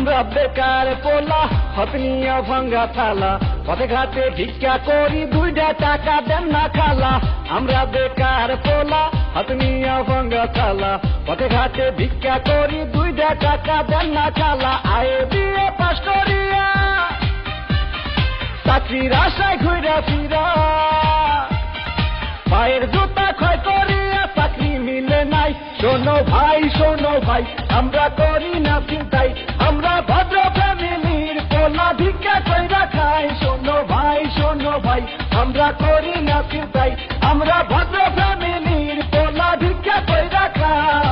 আমরা বেকার পোলা হাত নিয়ে ভাঙ্গা থালা পথে ঘাটে ভিক্ষা করি 2টা টাকা দেন না খালা আমরা বেকার পোলা হাত নিয়ে ভাঙ্গা থালা পথে ঘাটে ভিক্ষা করি 2টা টাকা দেন না খালা আয়ে বিয়ে পাস করিয়া চাকরির আশায় ঘুরে ফিরা পায়ের জুতা ক্ষয় করিয়া চাকরি মিলে নাই শোনো ভাই আমরা করি না চিন্তাই আমরা ভদ্র ফ্যামিলির পোলা ভিক্ষা কইরা খাই শোনো ভাই আমরা করি না চিন্তাই আমরা ভদ্র ফ্যামিলির পোলা ভিক্ষা কইরা খাই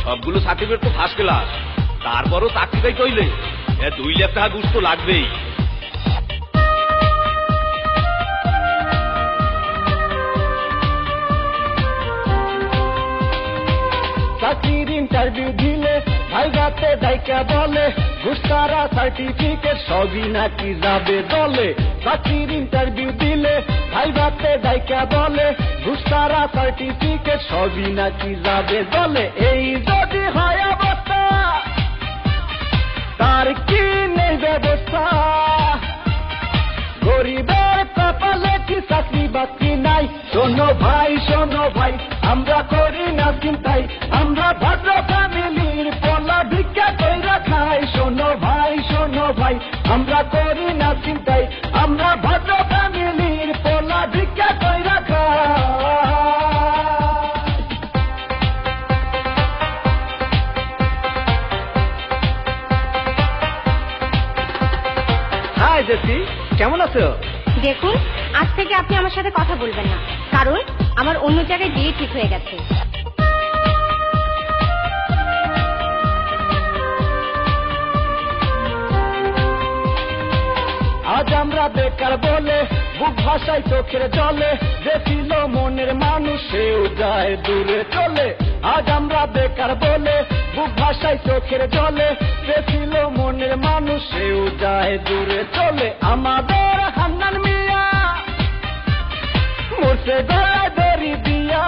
সবগুলো সার্টিফিকেট তো ফার্স্ট ক্লাস তারপরও চাকরিটাই কইলে 2 লাখ টাকা ঘুষ তো লাগবেই চাকরির ইন্টারভিউ দিলে ভাইগাতে দায়িকা বলে ঘুষ ছাড়া সার্টিফিকেট সবই নাকি যাবে দলে চাকরির ইন্টারভিউ দিলে ভাইগাতে দায়িকা বলে ঘুষ ছাড়া সার্টিফিকেট সবই নাকি যাবে দলে এই যদি হয় অবস্থা তার কি নেই ব্যবস্থা গরিবের কপালে কি চাকরি বাকরি নাই শোনো ভাই আমরা করি না চিন্তাই আমরা ভদ্র ফ্যামিলির পোলা ভিক্ষা কইরা খাই শোনো ভাই আমরা করি না চিন্তাই আমরা ভদ্র ফ্যামিলির পোলা ভিক্ষা কইরা খাই হাই জেসি কেমন আছো দেখুন আজ থেকে আপনি আমার সাথে কথা বলবেন না কারণ আমার অন্য জায়গায় বিয়ে ঠিক হয়ে গেছে আজ আমরা বেকার বলে বুক ভাষায় চোখের জলে যে ছিল মনের মানুষ সেও যায় দূরে চলে আজ আমরা বেকার বলে বুক ভাষায় চোখের জলে যে ছিল মনের মানুষ সেও যায় দূরে চলে আমাদের হান্নান মিয়া মরছে গলায় দড়ি দিয়া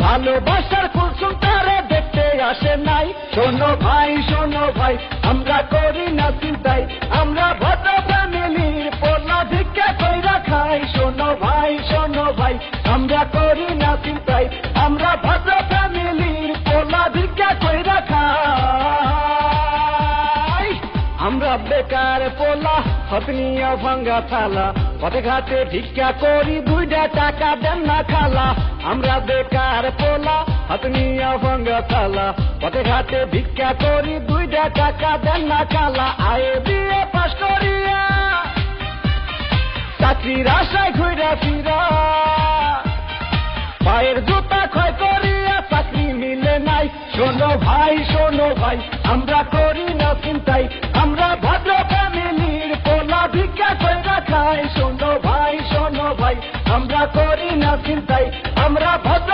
ভালোবাসার কুলসুম তারে দেখতে আসে নাই শোনো ভাই আমরা করি না চিন্তাই আমরা ভদ্র ফ্যামিলির পোলা ভিক্ষা কইরা খাই শোনো ভাই আমরা করি না চিন্তাই আমরা ভদ্র ফ্যামিলির পোলা ভিক্ষা কইরা খাই আমরা বেকার পোলা হাত নিয়ে ভাঙ্গা থালা পথে ঘাটে ভিক্ষা করি 2টা টাকা দেন না খালা আমরা বেকার পোলা হাত নিয়ে ভাঙ্গা থালা পথে ঘাটে ভিক্ষা করি 2টা টাকা দেন না খালা আয়ে বিয়ে পাস করিয়া চাকরির আশায় ঘুরে ফিরা পায়ের জুতা ক্ষয় করিয়া চাকরি মিলে নাই শোনো ভাই আমরা করি না চিন্তাই আমরা ভদ্র ফ্যামিলির পোলা ভিক্ষা কইরা খাই শোনো ভাই আমরা করি না চিন্তাই আমরা ভদ্র